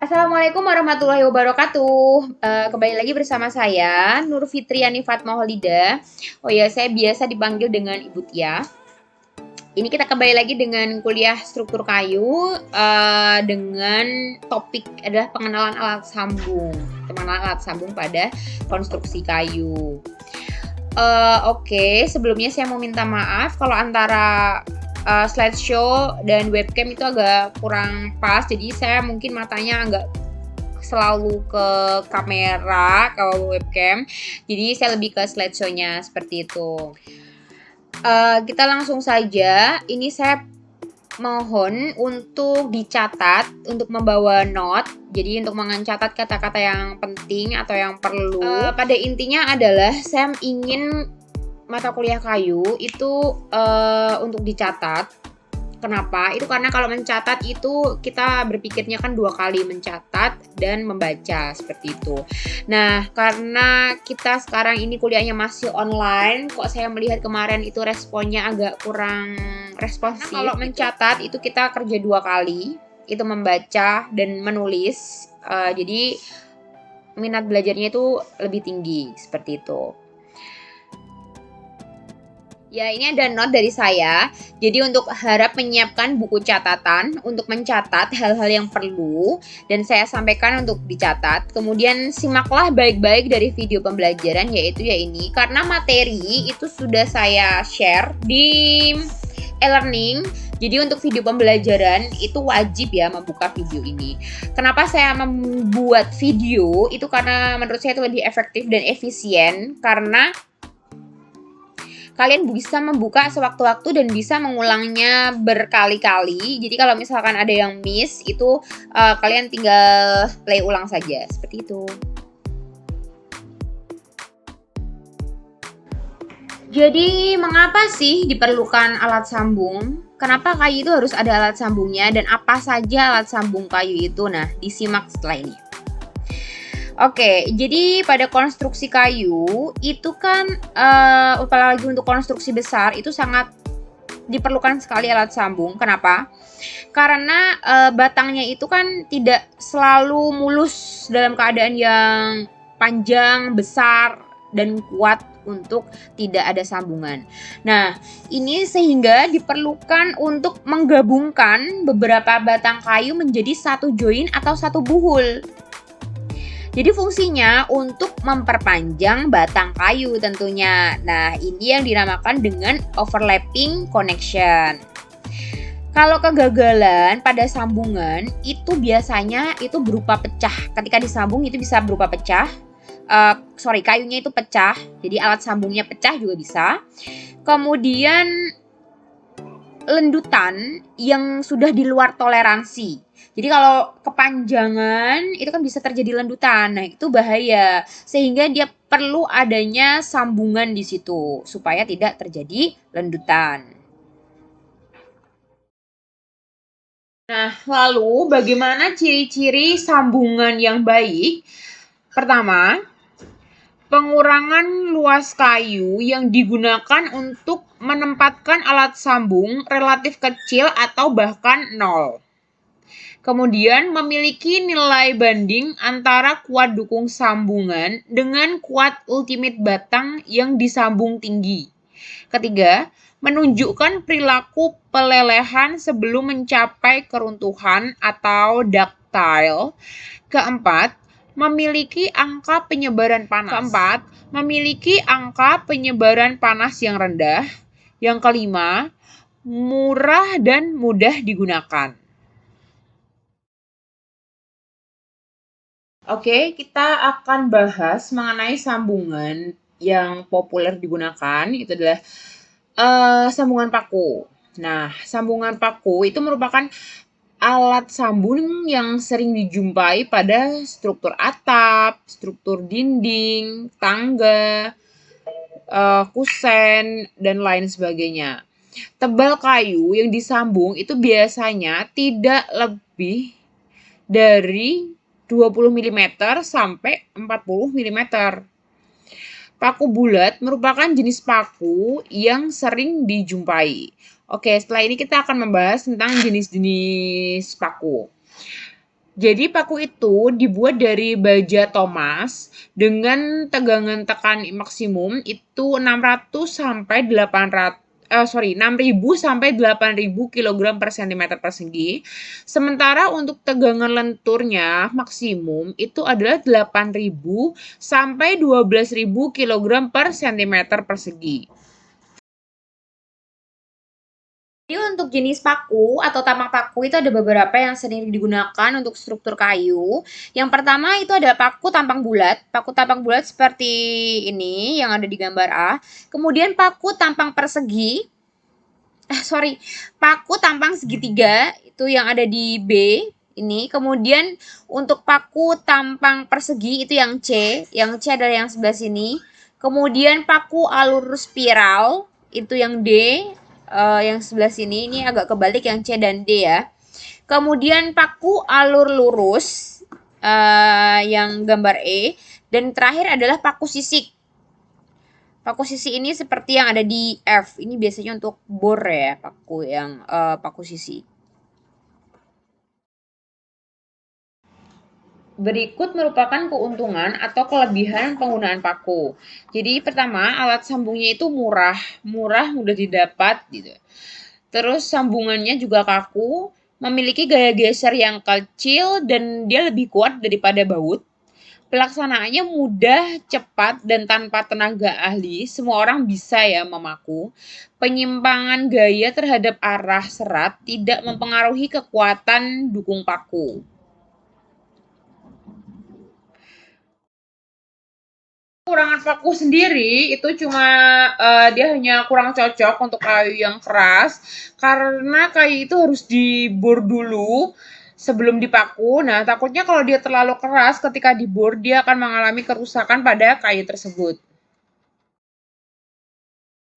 Assalamualaikum warahmatullahi wabarakatuh. Kembali lagi bersama saya, Nur Fitriani Fatma Holida. Oh ya, saya biasa dipanggil dengan Ibu Tia. Ini kita kembali lagi dengan kuliah struktur kayu dengan topik adalah pengenalan alat sambung. Pengenalan alat sambung pada konstruksi kayu. Oke, sebelumnya saya mau minta maaf kalau antara slideshow dan webcam itu agak kurang pas, jadi saya mungkin matanya agak selalu ke kamera, ke webcam, jadi saya lebih ke slideshow-nya seperti itu. Kita langsung saja. Ini saya mohon untuk dicatat, untuk membawa note. Jadi untuk mencatat kata-kata yang penting atau yang perlu. Pada intinya adalah saya ingin mata kuliah kayu itu untuk dicatat. Kenapa? Itu karena kalau mencatat itu kita berpikirnya kan dua kali, mencatat dan membaca seperti itu. Nah, karena kita sekarang ini kuliahnya masih online, kok saya melihat kemarin itu responnya agak kurang responsif. Karena kalau mencatat itu kita kerja dua kali, itu membaca dan menulis. Jadi minat belajarnya itu lebih tinggi seperti itu. Ya, ini ada note dari saya. Jadi untuk harap menyiapkan buku catatan untuk mencatat hal-hal yang perlu dan saya sampaikan untuk dicatat. Kemudian simaklah baik-baik dari video pembelajaran, yaitu ya ini, karena materi itu sudah saya share di e-learning. Jadi untuk video pembelajaran itu wajib ya membuka video ini. Kenapa saya membuat video? Itu karena menurut saya itu lebih efektif dan efisien, karena kalian bisa membuka sewaktu-waktu dan bisa mengulangnya berkali-kali. Jadi kalau misalkan ada yang miss, itu kalian tinggal play ulang saja. Seperti itu. Jadi mengapa sih diperlukan alat sambung? Kenapa kayu itu harus ada alat sambungnya dan apa saja alat sambung kayu itu? Nah, disimak setelah ini. Oke, jadi pada konstruksi kayu itu kan apalagi untuk konstruksi besar itu sangat diperlukan sekali alat sambung. Kenapa? Karena batangnya itu kan tidak selalu mulus dalam keadaan yang panjang, besar, dan kuat untuk tidak ada sambungan. Nah, ini sehingga diperlukan untuk menggabungkan beberapa batang kayu menjadi satu join atau satu buhul. Jadi fungsinya untuk memperpanjang batang kayu tentunya. Nah, ini yang dinamakan dengan overlapping connection. Kalau kegagalan pada sambungan itu biasanya itu berupa pecah. Ketika disambung itu bisa berupa pecah. Kayunya itu pecah. Jadi alat sambungnya pecah juga bisa. Kemudian lendutan yang sudah di luar toleransi. Jadi kalau kepanjangan itu kan bisa terjadi lendutan. Nah, itu bahaya. Sehingga dia perlu adanya sambungan di situ supaya tidak terjadi lendutan. Nah, lalu bagaimana ciri-ciri sambungan yang baik? Pertama, pengurangan luas kayu yang digunakan untuk menempatkan alat sambung relatif kecil atau bahkan nol. Kemudian memiliki nilai banding antara kuat dukung sambungan dengan kuat ultimate batang yang disambung tinggi. Ketiga, menunjukkan perilaku pelelehan sebelum mencapai keruntuhan atau ductile. Keempat, memiliki angka penyebaran panas. Yang rendah. Yang kelima, murah dan mudah digunakan. Oke, kita akan bahas mengenai sambungan yang populer digunakan. Itu adalah sambungan paku. Nah, sambungan paku itu merupakan alat sambung yang sering dijumpai pada struktur atap, struktur dinding, tangga, kusen, dan lain sebagainya. Tebal kayu yang disambung itu biasanya tidak lebih dari 20 mm sampai 40 mm. Paku bulat merupakan jenis paku yang sering dijumpai. Oke, setelah ini kita akan membahas tentang jenis-jenis paku. Jadi paku itu dibuat dari baja Thomas dengan tegangan tekan maksimum itu 600 sampai 800 6.000 sampai 8.000 kilogram per sentimeter persegi. Sementara untuk tegangan lenturnya maksimum itu adalah 8.000 sampai 12.000 kilogram per sentimeter persegi. Jadi untuk jenis paku atau tamak paku itu ada beberapa yang sering digunakan untuk struktur kayu. Yang pertama itu ada paku tampang bulat. Paku tampang bulat seperti ini yang ada di gambar A. Kemudian paku tampang persegi. Paku tampang segitiga itu yang ada di B ini. Kemudian untuk paku tampang persegi itu yang C. Yang C adalah yang sebelah sini. Kemudian paku alur spiral itu yang D, yang sebelah sini. Ini agak kebalik yang C dan D ya. Kemudian paku alur lurus yang gambar E. Dan terakhir adalah paku sisik. Paku sisi ini seperti yang ada di F. Ini biasanya untuk bor ya, paku yang paku sisi. Berikut merupakan keuntungan atau kelebihan penggunaan paku. Jadi pertama, alat sambungnya itu murah, mudah didapat gitu. Terus sambungannya juga kaku, memiliki gaya geser yang kecil dan dia lebih kuat daripada baut. Pelaksanaannya mudah, cepat, dan tanpa tenaga ahli. Semua orang bisa ya memaku. Penyimpangan gaya terhadap arah serat tidak mempengaruhi kekuatan dukung paku. Kekurangan paku sendiri itu cuma dia hanya kurang cocok untuk kayu yang keras karena kayu itu harus dibor dulu sebelum dipaku. Nah, takutnya kalau dia terlalu keras ketika dibor dia akan mengalami kerusakan pada kayu tersebut.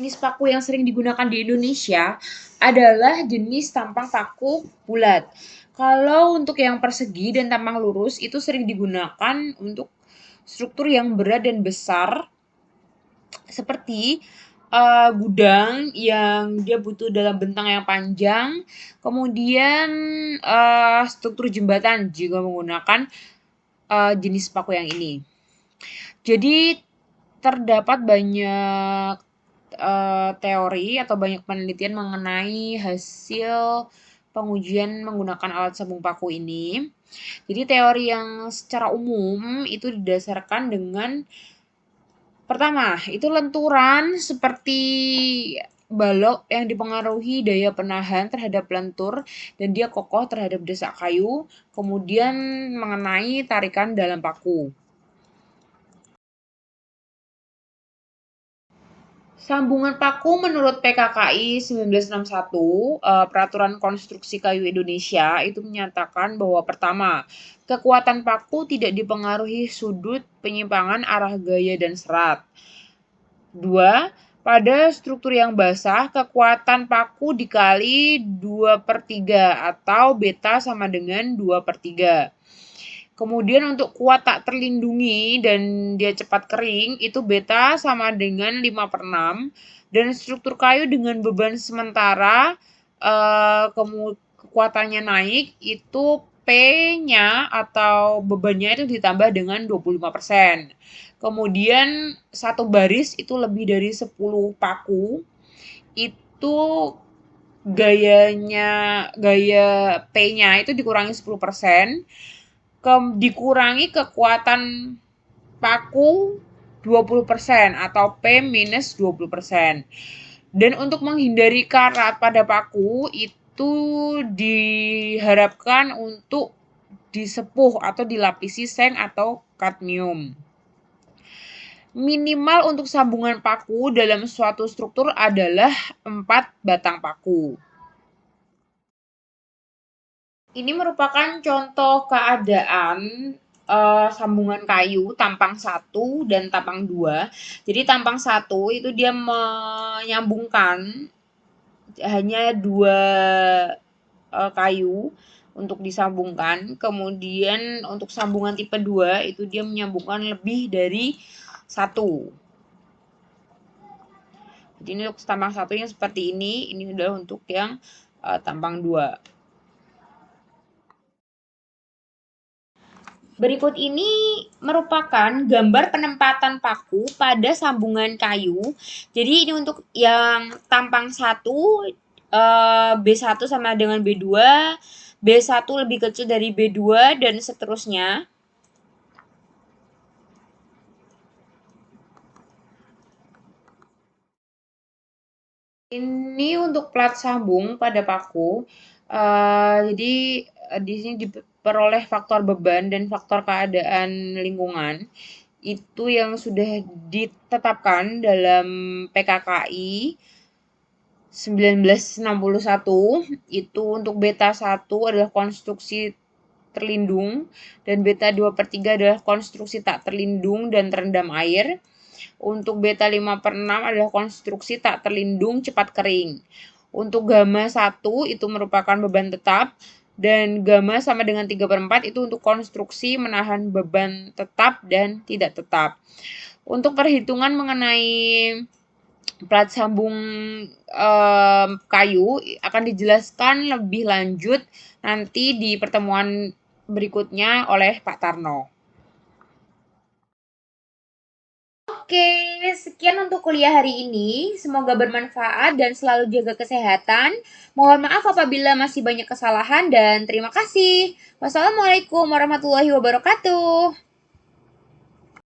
Jenis paku yang sering digunakan di Indonesia adalah jenis tampang paku bulat. Kalau untuk yang persegi dan tampang lurus itu sering digunakan untuk struktur yang berat dan besar seperti gudang yang dia butuh dalam bentang yang panjang, kemudian struktur jembatan juga menggunakan jenis paku yang ini. Jadi terdapat banyak teori atau banyak penelitian mengenai hasil pengujian menggunakan alat sambung paku ini. Jadi teori yang secara umum itu didasarkan dengan pertama, itu lenturan seperti balok yang dipengaruhi daya penahan terhadap lentur dan dia kokoh terhadap desak kayu, kemudian mengenai tarikan dalam paku. Sambungan paku menurut PKKI 1961, Peraturan Konstruksi Kayu Indonesia itu menyatakan bahwa pertama, kekuatan paku tidak dipengaruhi sudut penyimpangan arah gaya dan serat. 2. Pada struktur yang basah, kekuatan paku dikali 2/3 atau beta sama dengan 2/3. Kemudian untuk kuat tak terlindungi dan dia cepat kering, itu beta sama dengan 5/6. Dan struktur kayu dengan beban sementara kekuatannya naik, itu P-nya atau bebannya itu ditambah dengan 25%. Kemudian satu baris itu lebih dari 10 paku, itu gaya P-nya itu dikurangi 10%. Dikurangi kekuatan paku 20% atau P minus 20%. Dan untuk menghindari karat pada paku itu diharapkan untuk disepuh atau dilapisi seng atau kadmium. Minimal untuk sambungan paku dalam suatu struktur adalah 4 batang paku. Ini merupakan contoh keadaan sambungan kayu tampang 1 dan tampang 2. Jadi tampang 1 itu dia menyambungkan hanya 2 kayu untuk disambungkan. Kemudian untuk sambungan tipe 2 itu dia menyambungkan lebih dari 1. Jadi ini untuk tampang 1 yang seperti ini adalah untuk yang tampang 2. Berikut ini merupakan gambar penempatan paku pada sambungan kayu. Jadi ini untuk yang tampang 1, B1 sama dengan B2, B1 lebih kecil dari B2 dan seterusnya. Ini untuk plat sambung pada paku. Jadi di sini diperoleh faktor beban dan faktor keadaan lingkungan itu yang sudah ditetapkan dalam PKKI 1961. Itu untuk beta 1 adalah konstruksi terlindung dan beta 2/3 adalah konstruksi tak terlindung dan terendam air. Untuk beta 5/6 adalah konstruksi tak terlindung cepat kering. Untuk gamma 1 itu merupakan beban tetap dan gamma sama dengan 3/4 itu untuk konstruksi menahan beban tetap dan tidak tetap. Untuk perhitungan mengenai plat sambung kayu akan dijelaskan lebih lanjut nanti di pertemuan berikutnya oleh Pak Tarno. Oke, sekian untuk kuliah hari ini. Semoga bermanfaat dan selalu jaga kesehatan. Mohon maaf apabila masih banyak kesalahan dan terima kasih. Wassalamualaikum warahmatullahi wabarakatuh.